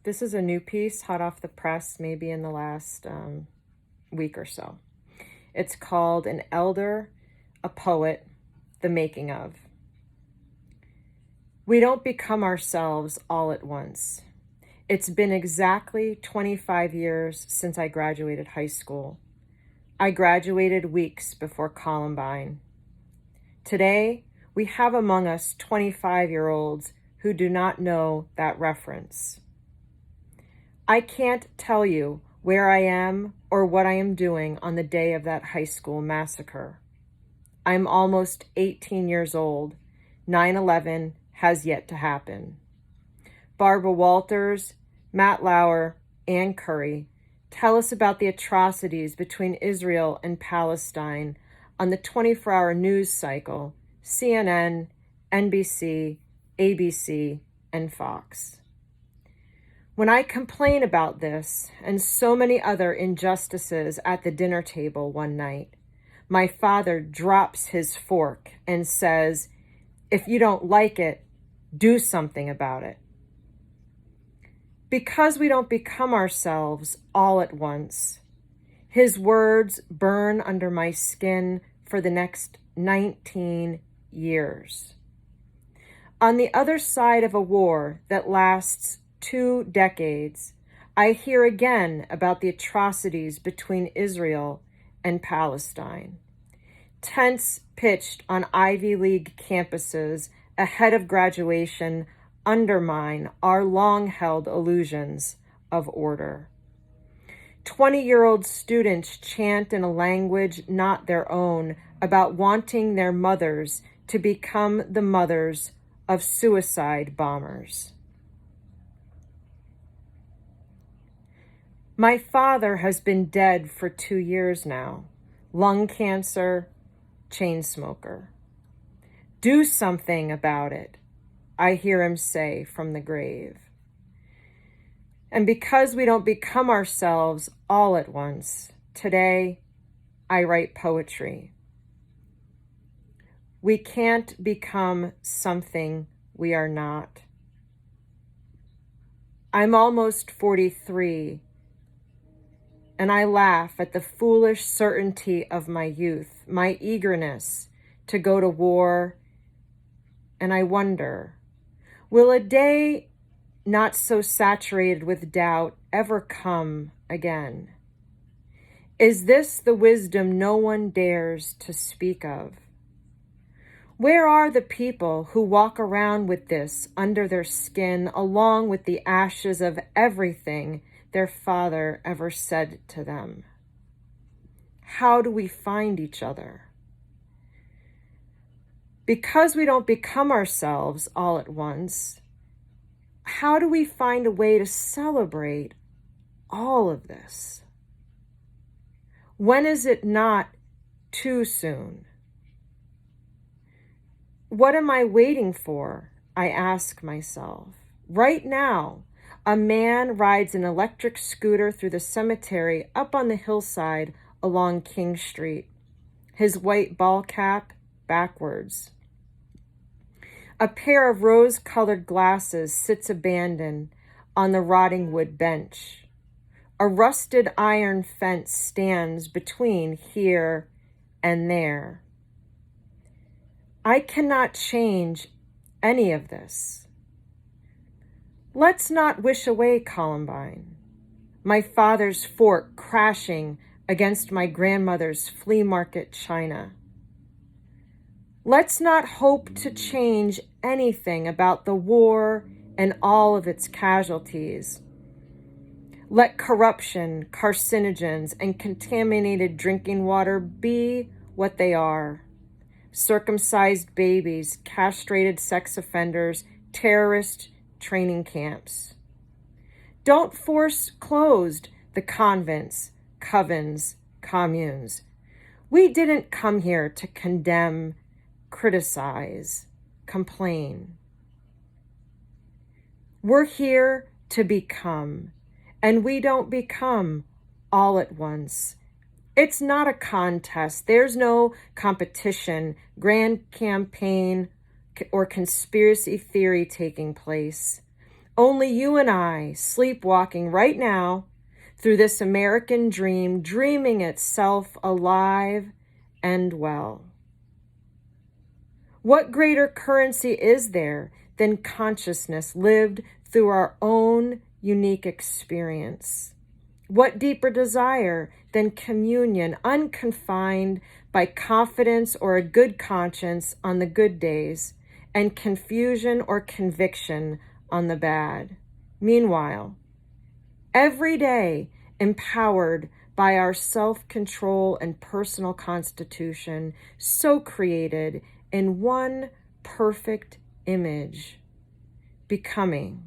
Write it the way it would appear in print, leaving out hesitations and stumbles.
This is a new piece, hot off the press, maybe in the last week or so. It's called An Elder, a Poet, the Making of. We don't become ourselves all at once. It's been exactly 25 years since I graduated high school. I graduated weeks before Columbine. Today, we have among us 25-year-olds who do not know that reference. I can't tell you where I am or what I am doing on the day of that high school massacre. I'm almost 18 years old. 9/11 has yet to happen. Barbara Walters, Matt Lauer, Ann Curry tell us about the atrocities between Israel and Palestine on the 24-hour news cycle, CNN, NBC, ABC, and Fox. When I complain about this and so many other injustices at the dinner table one night, my father drops his fork and says, "If you don't like it, do something about it." Because we don't become ourselves all at once, his words burn under my skin for the next 19 years. On the other side of a war that lasts 2 decades, I hear again about the atrocities between Israel and Palestine. Tents pitched on Ivy League campuses ahead of graduation undermine our long-held illusions of order. 20-year-old students chant in a language not their own about wanting their mothers to become the mothers of suicide bombers. My father has been dead for 2 years now. Lung cancer, chain smoker. Do something about it, I hear him say from the grave. And because we don't become ourselves all at once, today I write poetry. We can't become something we are not. I'm almost 43, and I laugh at the foolish certainty of my youth, my eagerness to go to war, and I wonder, will a day not so saturated with doubt ever come again? Is this the wisdom no one dares to speak of? Where are the people who walk around with this under their skin, along with the ashes of everything their father ever said to them? How do we find each other? Because we don't become ourselves all at once, how do we find a way to celebrate all of this? When is it not too soon? What am I waiting for? I ask myself. Right now, a man rides an electric scooter through the cemetery up on the hillside along King Street, his white ball cap backwards. A pair of rose-colored glasses sits abandoned on the rotting wood bench. A rusted iron fence stands between here and there. I cannot change any of this. Let's not wish away Columbine, my father's fork crashing against my grandmother's flea market china. Let's not hope to change anything about the war and all of its casualties. Let corruption, carcinogens, and contaminated drinking water be what they are. Circumcised babies, castrated sex offenders, terrorist training camps. Don't force closed the convents, covens, communes. We didn't come here to condemn, criticize, complain. We're here to become, and we don't become all at once. It's not a contest. There's no competition, grand campaign, or conspiracy theory taking place. Only you and I, sleepwalking right now through this American dream, dreaming itself alive and well. What greater currency is there than consciousness lived through our own unique experience? What deeper desire than communion, unconfined by confidence or a good conscience on the good days, and confusion or conviction on the bad? Meanwhile, every day empowered by our self-control and personal constitution, so created in one perfect image, becoming.